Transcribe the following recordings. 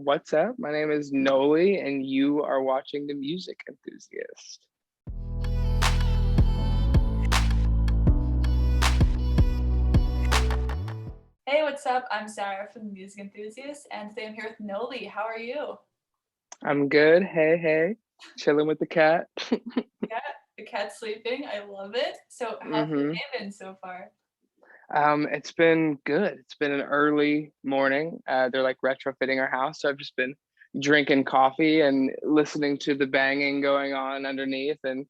What's up? My name is Nolie, and you are watching The Music Enthusiast. Hey, what's up? I'm Sarah from The Music Enthusiast, and today I'm here with Nolie. How are you? I'm good. Hey, chilling with the cat. Yeah, the cat's sleeping. I love it. So, how's your hmm day been so far? It's been good. It's been an early morning. They're like retrofitting our house, so I've just been drinking coffee and listening to the banging going on underneath, and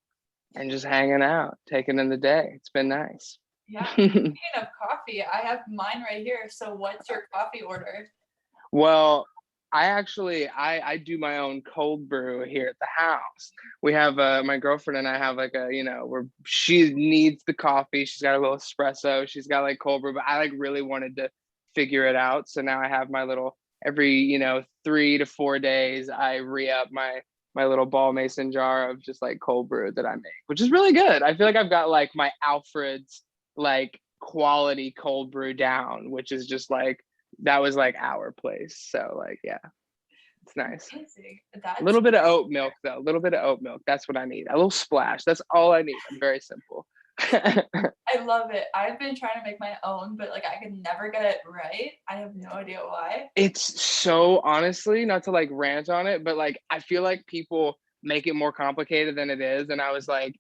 just hanging out, taking in the day. It's been nice. Yeah, speaking of coffee, I have mine right here. So, what's your coffee order? Well, I do my own cold brew here at the house. We have my girlfriend and I have like where she needs the coffee. She's got a little espresso. She's got like cold brew, but I like really wanted to figure it out. So now I have my little every 3 to 4 days I re-up my little ball mason jar of just like cold brew that I make, which is really good. I feel like I've got like my Alfred's like quality cold brew down, which is just like that was like our place. So like, yeah, it's nice. Amazing. A That's little bit of oat milk though. A little bit of oat milk. That's what I need. A little splash. That's all I need. I'm very simple. I love it. I've been trying to make my own, but like I can never get it right. I have no idea why. It's so honestly, not to like rant on it, but like I feel like people make it more complicated than it is. And I was like,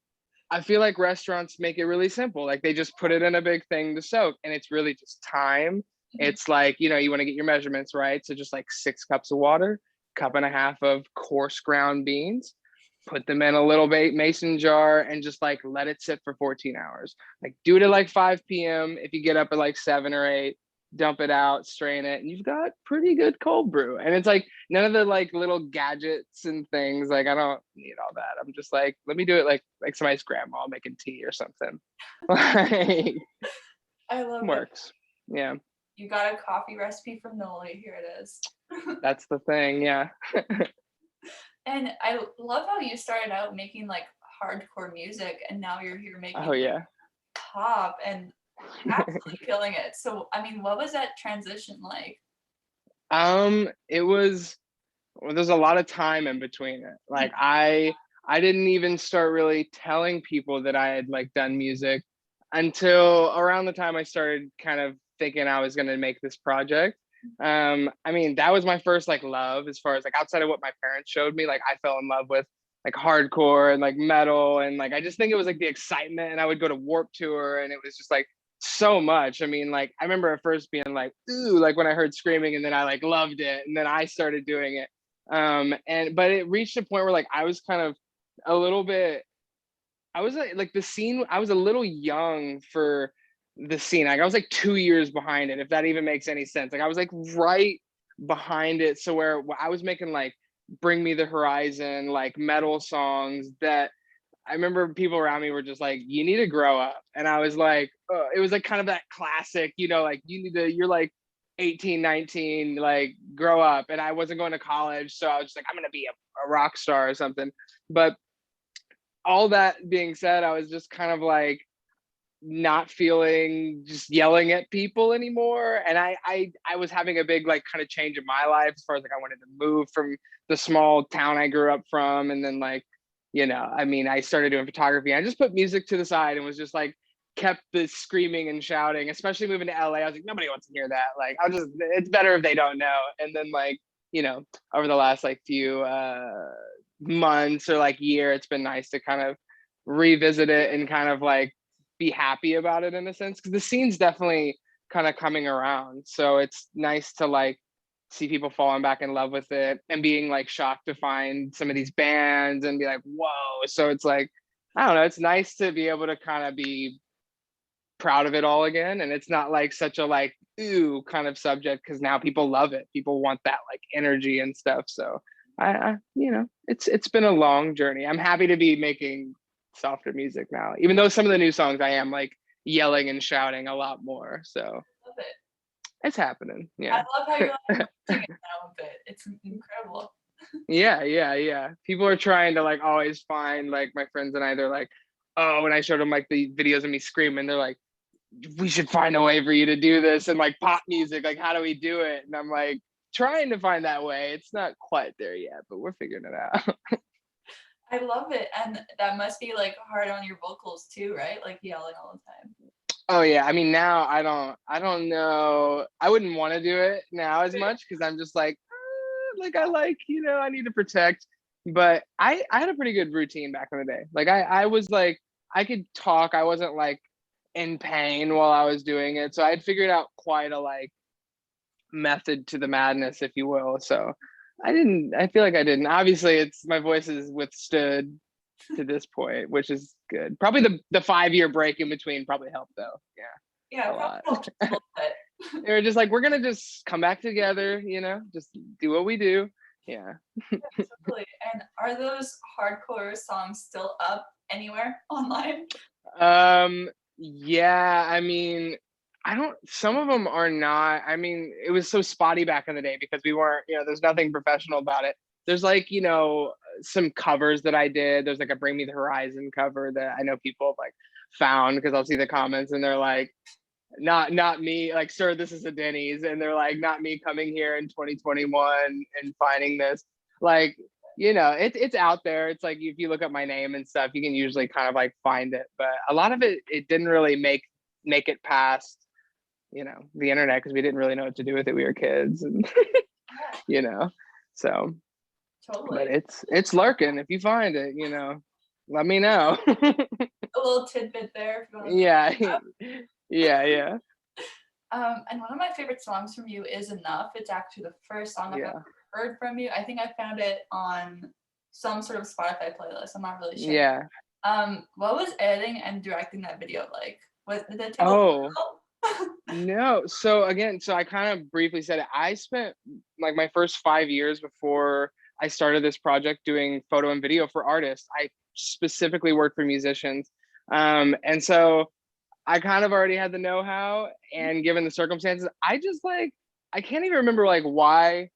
I feel like restaurants make it really simple. Like they just put it in a big thing to soak, and it's really just time. Mhm. It's like, you want to get your measurements right. So just like 6 cups of water, cup and a half of coarse ground beans, put them in a little bit mason jar and just like let it sit for 14 hours. Like do it at like 5 p.m. If you get up at like 7 or 8, dump it out, strain it, and you've got pretty good cold brew. And it's like none of the like little gadgets and things. Like I don't need all that. I'm just like, let me do it like somebody's grandma making tea or something. Like I love it. works. Yeah, You got a coffee recipe from Nolie. Here it is. that's the thing. Yeah. And I love how you started out making like hardcore music and now you're here making Oh yeah. pop and absolutely killing it. So, I mean, what was that transition like? It was well, there's a lot of time in between it. Like I didn't even start really telling people that I had like done music until around the time I started kind of thinking I was going to make this project. I mean, that was my first like love as far as like outside of what my parents showed me. Like I fell in love with like hardcore and like metal, and like I just think it was like the excitement, and I would go to Warp Tour and it was just like so much. I mean, like I remember at first being like ooh, like when I heard screaming, and then I like loved it, and then I started doing it. And but it reached a point where like I was kind of a little bit, I was like the scene, I was a little young for the scene. Like I was like 2 years behind it, if that even makes any sense. Like I was like right behind it. So where I was making like Bring Me the Horizon, like metal songs that I remember people around me were just like, you need to grow up. And I was like, it was like kind of that classic, like you need to, you're like 18, 19, like grow up. And I wasn't going to college. So I was just like, I'm going to be a rock star or something. But all that being said, I was just kind of like not feeling just yelling at people anymore. And I was having a big like kind of change in my life as far as like I wanted to move from the small town I grew up from. And then like, I mean, I started doing photography. I just put music to the side and was just like kept the screaming and shouting, especially moving to LA. I was like, nobody wants to hear that. Like it's better if they don't know. And then like, over the last like few months or like year, it's been nice to kind of revisit it and kind of like be happy about it in a sense, because the scene's definitely kind of coming around. So it's nice to like see people falling back in love with it and being like shocked to find some of these bands and be like, whoa. So it's like, I don't know, it's nice to be able to kind of be proud of it all again. And it's not like such a like ooh kind of subject, because now people love it. People want that like energy and stuff. So it's been a long journey. I'm happy to be making softer music now, even though some of the new songs I am like yelling and shouting a lot more. So Love it. it's happening. I Yeah. love how you're like pushing it now a bit. It's incredible. Yeah. People are trying to like always find like my friends and I, they're like, oh, when I showed them like the videos of me screaming, they're like, we should find a way for you to do this and like pop music. Like, how do we do it? And I'm like trying to find that way. It's not quite there yet, but we're figuring it out. I love it. And that must be like hard on your vocals too, right? Like yelling all the time. Oh yeah, I mean now I don't know. I wouldn't want to do it now as much because I'm just like I like, I need to protect. But I had a pretty good routine back in the day. Like I was like I could talk. I wasn't like in pain while I was doing it. So I'd figured out quite a like method to the madness, if you will. So I feel like I didn't. Obviously it's my voice has withstood to this point, which is good. Probably the 5-year break in between probably helped though. Yeah, A lot. probably a little bit. They were just like, we're gonna just come back together, just do what we do. Yeah. Yeah, totally. And are those hardcore songs still up anywhere online? Yeah, I mean, some of them are not. I mean, it was so spotty back in the day because we weren't, there's nothing professional about it. There's like, some covers that I did. There's like a Bring Me the Horizon cover that I know people have like found because I'll see the comments and they're like, not me, like, sir, this is a Denny's, and they're like, not me coming here in 2021 and finding this. Like, it's out there. It's like if you look up my name and stuff, you can usually kind of like find it. But a lot of it didn't really make it past, the internet because we didn't really know what to do with it. We were kids, and so. Totally. But it's lurking. If you find it, let me know. A little tidbit there. If you want to Yeah. And one of my favorite songs from you is Enough. It's actually the first song I've ever heard from you. I think I found it on some sort of Spotify playlist. I'm not really sure. Yeah. What was editing and directing that video like? Did it take No. So I kind of briefly said it. I spent like my first 5 years before I started this project doing photo and video for artists. I specifically worked for musicians. And so I kind of already had the know-how, and given the circumstances, I just like, I can't even remember like why.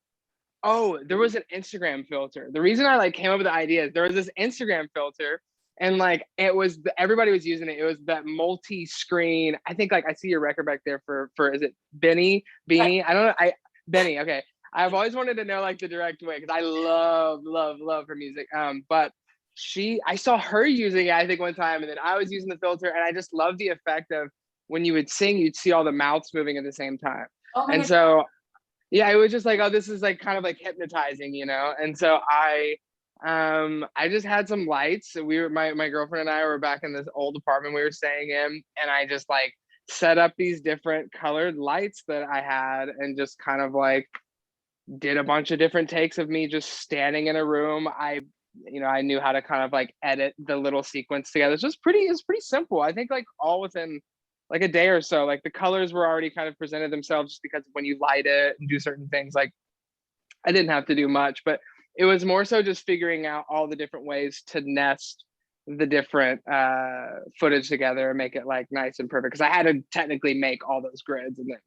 Oh, there was an Instagram filter. The reason I like came up with the idea is there was this Instagram filter, and like everybody was using it. It was that multi-screen. I think like I see your record back there for is it Benny Beanie? I don't know. Benny. Okay. I've always wanted to know like the direct way because I love her music. But I saw her using it, I think one time, and then I was using the filter, and I just love the effect of when you would sing, you'd see all the mouths moving at the same time. And so, yeah, it was just like, oh, this is like kind of like hypnotizing, And so I just had some lights. My girlfriend and I were back in this old apartment we were staying in, and I just like set up these different colored lights that I had, and just kind of like did a bunch of different takes of me just standing in a room. I knew how to kind of like edit the little sequence together. It's pretty simple. I think like all within like a day or so, like the colors were already kind of presented themselves just because when you light it and do certain things, like I didn't have to do much, but it was more so just figuring out all the different ways to nest the different footage together and make it like nice and perfect. Cause I had to technically make all those grids and then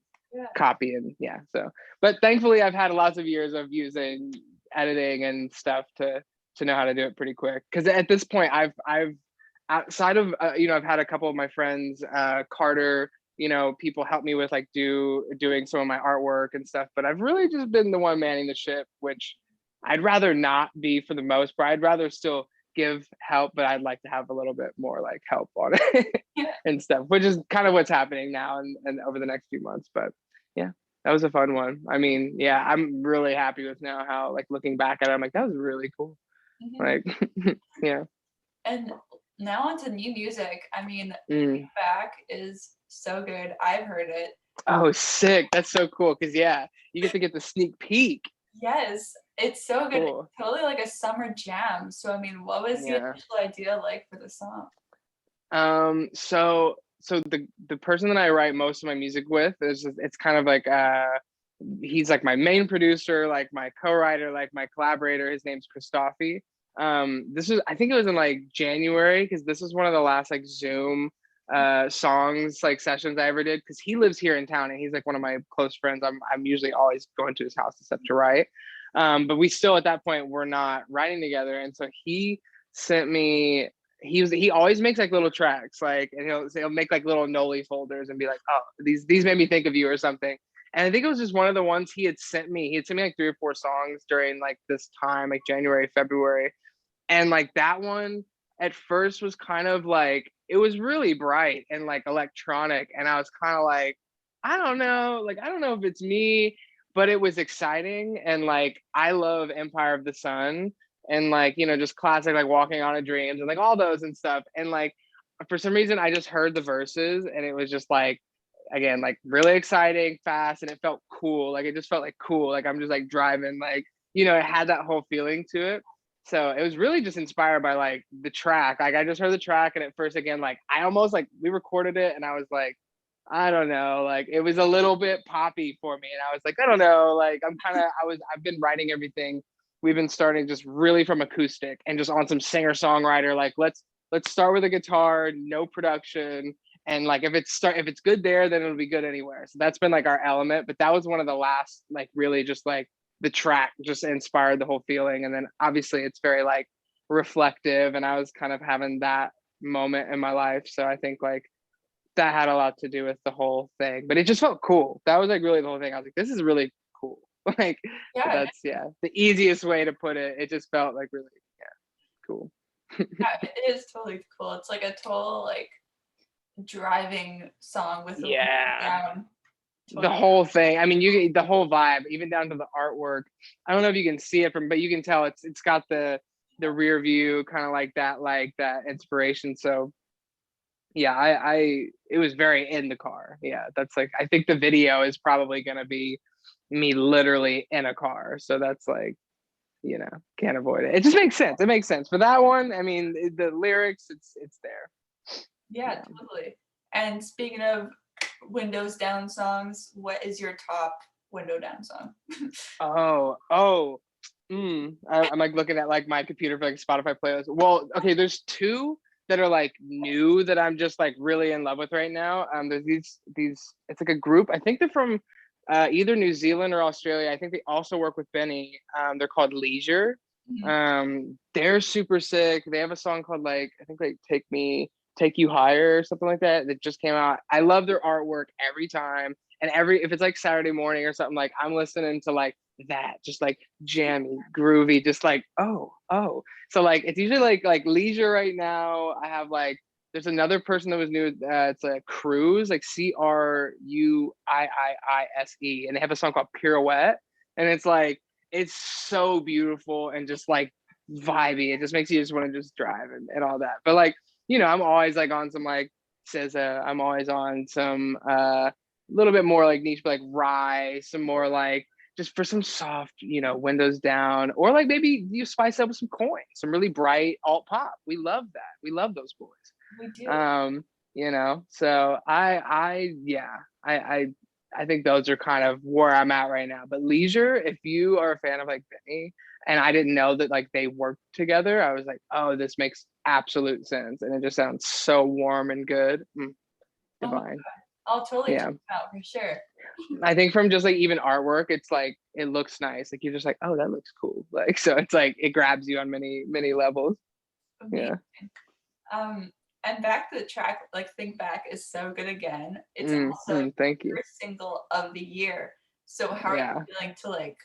copy and so, but thankfully I've had lots of years of using editing and stuff to know how to do it pretty quick. Because at this point I've outside of I've had a couple of my friends, Carter, people help me with like doing some of my artwork and stuff, but I've really just been the one manning the ship, which I'd rather not be for the most part. I'd rather still give help, but I'd like to have a little bit more like help on it and stuff, which is kind of what's happening now and over the next few months. But yeah, that was a fun one. I mean, yeah, I'm really happy with now how like looking back at it, I'm like, that was really cool. Like, yeah. And now onto new music. I mean, Back is so good. I've heard it. Oh, sick. That's so cool. Cause yeah, you get to get the sneak peek. Yes, it's so good. Cool. It's totally like a summer jam. So I mean, what was the initial idea like for the song? So the person that I write most of my music with it's kind of like he's like my main producer, like my co-writer, like my collaborator. His name's Christophe. I think it was in like January, because this was one of the last like Zoom songs like sessions I ever did, because he lives here in town and he's like one of my close friends. I'm usually always going to his house except to write. But we still at that point were not writing together. And so he sent me, he always makes like little tracks, like, and he'll make like little Nolie folders and be like, oh, these made me think of you or something. And I think it was just one of the ones he had sent me. He had sent me like 3 or 4 songs during like this time, like January, February. And like that one at first was kind of like, it was really bright and like electronic. And I was kind of like, I don't know, like, I don't know if it's me, but it was exciting. And like, I love Empire of the Sun and like, you know, just classic, like Walking on a Dreams and like all those and stuff. And like, for some reason, I just heard the verses and it was just like, again, like really exciting, fast, and it felt cool. Like it just felt like cool. Like I'm just like driving, like, you know, it had that whole feeling to it. So it was really just inspired by like the track. Like I just heard the track, and at first, again, like I almost like we recorded it, and I was like, I don't know, like it was a little bit poppy for me, and I was like, I don't know, like I've been writing everything. We've been starting just really from acoustic and just on some singer songwriter. Like let's start with a guitar, no production, and like if it's good there, then it'll be good anywhere. So that's been like our element. But that was one of the last like really just like the track just inspired the whole feeling. And then obviously it's very like reflective, and I was kind of having that moment in my life. So I think like that had a lot to do with the whole thing. But it just felt cool. That was like really the whole thing. I was like, this is really cool. Like Yeah, that's the easiest way to put it. It just felt like really cool. yeah, it is totally cool. It's like a total like driving song with the windows Yeah. down. The whole thing. I mean, the whole vibe, even down to the artwork. I don't know if you can see it from, but you can tell it's got the rear view kind of like that inspiration. So yeah, I it was very in the car. Yeah, that's like I think the video is probably gonna be me literally in a car. So that's like, you know, can't avoid it. It just makes sense. It makes sense for that one. I mean, the lyrics, it's there. Yeah, totally. And speaking of windows down songs, what is your top window down song? Oh. I'm like looking at like my computer for like Spotify playlist. Well, okay, there's 2 that are like new that I'm just like really in love with right now. There's these it's like a group. I think they're from either New Zealand or Australia. I think they also work with Benny. They're called Leisure. Mhm. They're super sick. They have a song called like I think like Take You Higher or something like that that just came out. I love their artwork every time. And if it's like Saturday morning or something, like I'm listening to like that, just like jammy, groovy, just like oh. So like it's usually like Leisure right now. I have like there's another person that was new. It's a Cruise, like Cruiise, and they have a song called Pirouette, and it's like it's so beautiful and just like vibey. It just makes you just want to just drive and all that. But like you know, I'm always like on some like SZA. I'm always on some little bit more like niche, but like Rye, some more like just for some soft, you know, windows down, or like maybe you spice up with some coins, some really bright alt pop. We love that. We love those boys. We do. You know, so I think those are kind of where I'm at right now. But Leisure, if you are a fan of like Benny, and I didn't know that like they worked together, I was like, oh, this makes absolute sense, and it just sounds so warm and good. Oh my Divine. God. I'll totally Yeah. check it out for sure. I think from just like even artwork, it's like it looks nice. Like you're just like, oh, that looks cool. Like so, it's like it grabs you on many levels. Amazing. Yeah. And back to the track, like Think Back is so good again. It's also Thank you. first single of the year. So how are Yeah. you feeling to like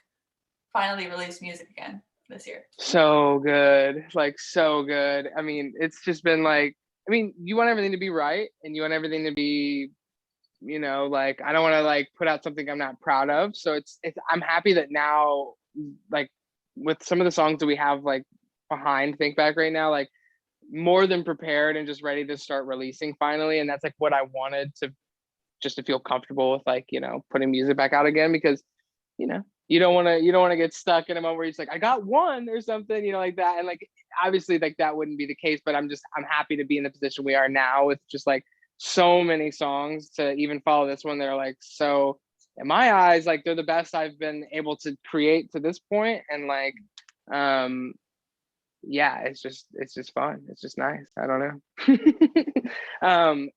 finally release music again this year? So good. Like so good. I mean, it's just been like, I mean, you want everything to be right, and you want everything to be, you know, like I don't want to like put out something I'm not proud of. So it's I'm happy that now, like with some of the songs that we have like behind Think Back right now, like more than prepared and just ready to start releasing finally. And that's like what I wanted to just to feel comfortable with, like, you know, putting music back out again, because, you know, you don't want to get stuck in a moment where it's like, I got one or something, you know, like that. And like, obviously like that wouldn't be the case, but I'm happy to be in the position we are now with just like so many songs to even follow this one. They're like, so in my eyes, like they're the best I've been able to create to this point. And like, yeah, it's just fun. It's just nice. I don't know.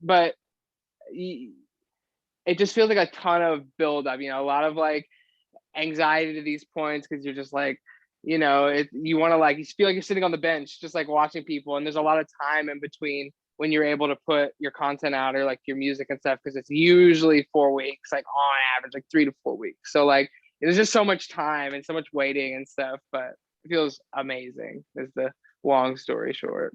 But it just feels like a ton of build up, you know, a lot of like anxiety to these points, because you're just like, you know, you want to like, you feel like you're sitting on the bench just like watching people, and there's a lot of time in between when you're able to put your content out or like your music and stuff, because it's usually 4 weeks, like on average, like 3 to 4 weeks. So like there's just so much time and so much waiting and stuff, but it feels amazing is the long story short.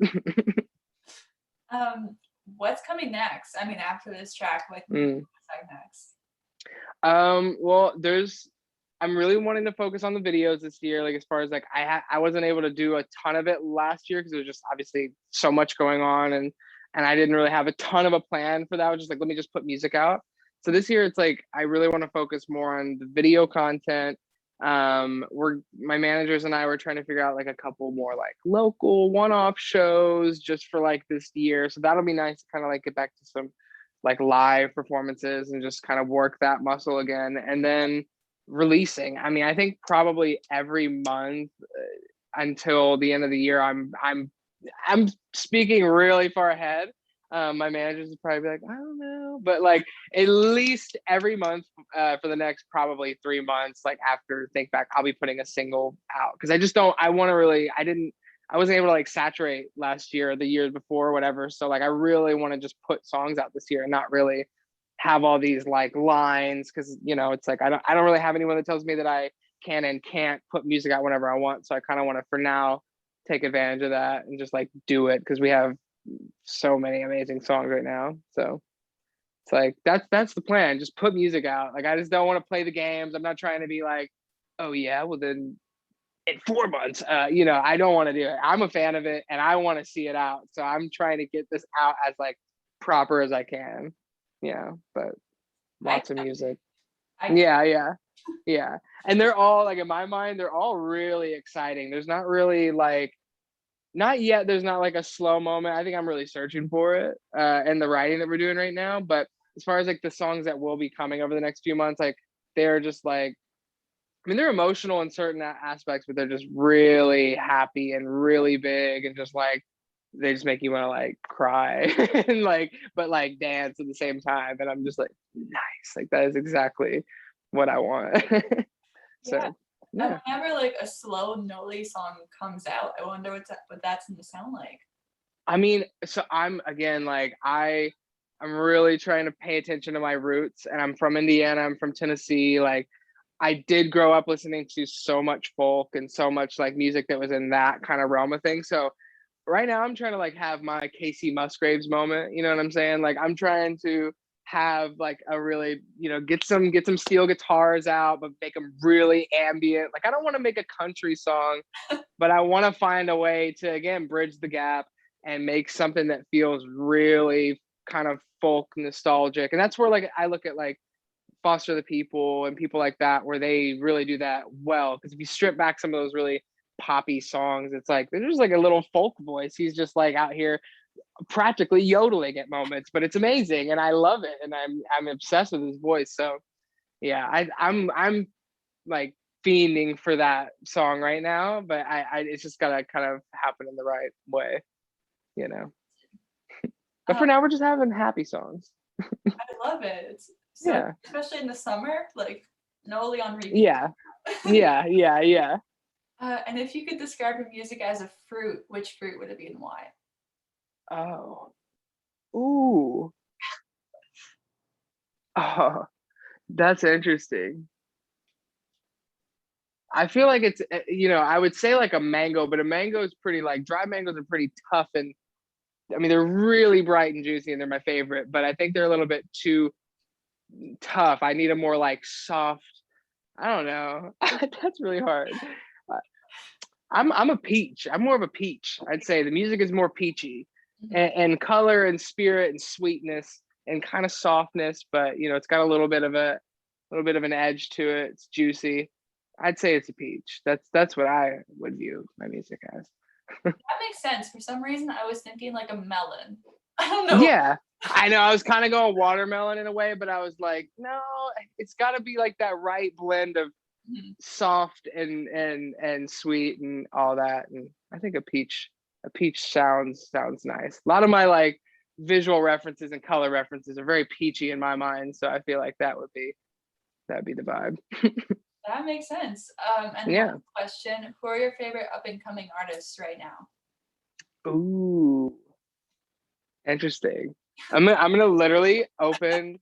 What's coming next? I mean, after this track, like Mm. what's next? Well, I'm really wanting to focus on the videos this year. Like as far as like I wasn't able to do a ton of it last year because it was just obviously so much going on, and I didn't really have a ton of a plan for that. I was just like, let me just put music out. So this year it's like I really want to focus more on the video content. My managers and I were trying to figure out like a couple more like local one-off shows just for like this year. So that'll be nice to kind of like get back to some like live performances and just kind of work that muscle again. And then releasing. I mean, I think probably every month until the end of the year, I'm speaking really far ahead. My managers would probably be like, I don't know, but like at least every month for the next probably 3 months, like after Think Back, I'll be putting a single out because I just don't. I want to really. I wasn't able to like saturate last year, the years before, whatever. So like I really want to just put songs out this year and not really have all these like lines because it's like I don't really have anyone that tells me that I can and can't put music out whenever I want. So I kind of want to for now take advantage of that and just like do it because we have so many amazing songs right now. So it's like that's the plan. Just put music out. Like I just don't want to play the games. I'm not trying to be like, oh yeah, well then in 4 months, I don't want to do it. I'm a fan of it and I want to see it out. So I'm trying to get this out as like proper as I can. Yeah, but lots of music. Yeah. And they're all like in my mind, they're all really exciting. There's not really like not yet, there's not like a slow moment. I think I'm really searching for it and the writing that we're doing right now. But as far as like the songs that will be coming over the next few months, like they're just like I mean, they're emotional in certain aspects, but they're just really happy and really big and just like they just make you want to like cry and like but like dance at the same time. And I'm just like, nice. Like that is exactly what I want. So yeah. Whenever like a slow Nolie song comes out, I wonder what that's gonna sound like. I mean, so I'm again like I'm really trying to pay attention to my roots, and I'm from Indiana, I'm from Tennessee. Like I did grow up listening to so much folk and so much like music that was in that kind of realm of things. So right now I'm trying to like have my Casey Musgraves moment. You know what I'm saying? Like I'm trying to have like a really, get some steel guitars out, but make them really ambient. Like I don't want to make a country song, but I want to find a way to again bridge the gap and make something that feels really kind of folk nostalgic. And that's where like I look at like Foster the People and people like that, where they really do that well. Because if you strip back some of those really poppy songs, it's like there's like a little folk voice. He's just like out here practically yodeling at moments, but it's amazing and I love it and I'm obsessed with his voice. So yeah, I'm like fiending for that song right now, but I it's just gotta kind of happen in the right way, you know. But for now, we're just having happy songs. I love it. It's so, especially in the summer, like Nolie on repeat. Yeah. And if you could describe your music as a fruit, which fruit would it be and why? Oh. Ooh. Oh, that's interesting. I feel like it's, I would say like a mango, but a mango is pretty like dry mangoes are pretty tough and I mean, they're really bright and juicy and they're my favorite, but I think they're a little bit too tough. I need a more like soft, I don't know. That's really hard. I'm a peach. I'm more of a peach. I'd say the music is more peachy and color and spirit and sweetness and kind of softness, but it's got a little bit of an edge to it. It's juicy. I'd say it's a peach. That's what I would view my music as. That makes sense. For some reason, I was thinking like a melon. I don't know. Yeah, I know. I was kind of going watermelon in a way, but I was like, no, it's got to be like that right blend of soft and sweet and all that. And I think a peach sounds nice. A lot of my like visual references and color references are very peachy in my mind, so I feel like that'd be the vibe. That makes sense. And one question: who are your favorite up and coming artists right now? Ooh. Interesting. I'm gonna literally open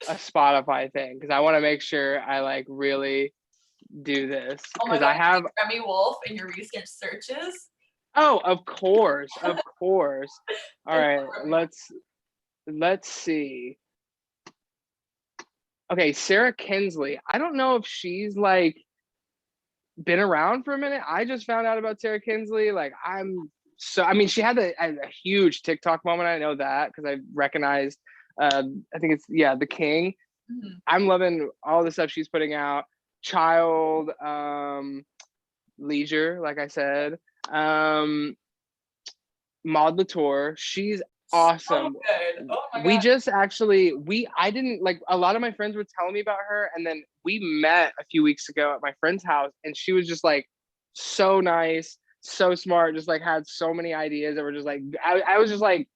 a Spotify thing because I want to make sure I like really do this Oh my because I God, have. Remy Wolf in your recent searches. Oh, of course, of course. All There's right, let's see. Okay, Sarah Kinsley. I don't know if she's like been around for a minute. I just found out about Sarah Kinsley. Like I mean, she had a huge TikTok moment. I know that because I recognized. I think it's the King. Mhm. I'm loving all the stuff she's putting out. Child, Leisure, like I said. Maud Latour. She's So awesome. good. Oh my We God. just actually I didn't like a lot of my friends were telling me about her, and then we met a few weeks ago at my friend's house, and she was just like so nice, so smart, just like had so many ideas that were just like I was just like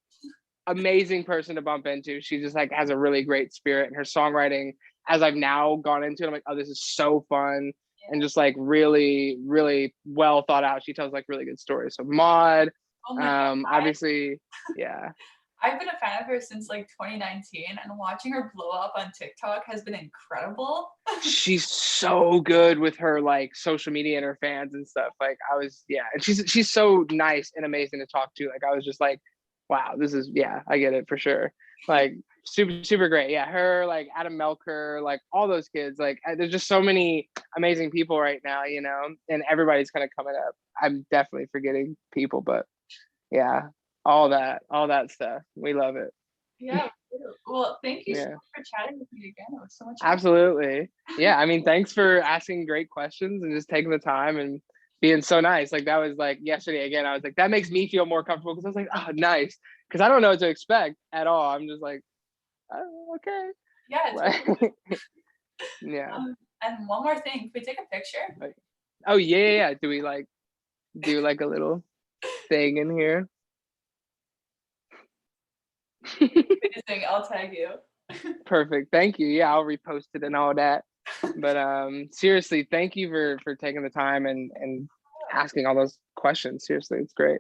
amazing person to bump into. She just like has a really great spirit, and her songwriting, as I've now gone into it, I'm like, oh, this is so fun. And just like really, really well thought out. She tells like really good stories. So Maud, Oh my God. obviously, yeah. I've been a fan of her since like 2019, and watching her blow up on TikTok has been incredible. She's so good with her like social media and her fans and stuff. Like and she's so nice and amazing to talk to. Like I was just like, wow, this is I get it for sure. Like super great. Yeah, her, like Adam Melker, like all those kids. Like there's just so many amazing people right now, and everybody's kind of coming up. I'm definitely forgetting people, but yeah, all that stuff. We love it. Yeah. Well, thank you so Yeah. much for chatting with me again. It was so much fun. Absolutely. Yeah. I mean, thanks for asking great questions and just taking the time and being so nice. Like that was like yesterday again. I was like, that makes me feel more comfortable because I was like, oh, nice. Because I don't know what to expect at all. I'm just like, oh, okay. Yeah. Like, yeah. And one more thing, can we take a picture? Like, oh yeah. Do we like do like a little thing in here? Amazing. I'll tag you. Perfect. Thank you. Yeah, I'll repost it and all that. But seriously, thank you for taking the time and asking all those questions. Seriously, it's great.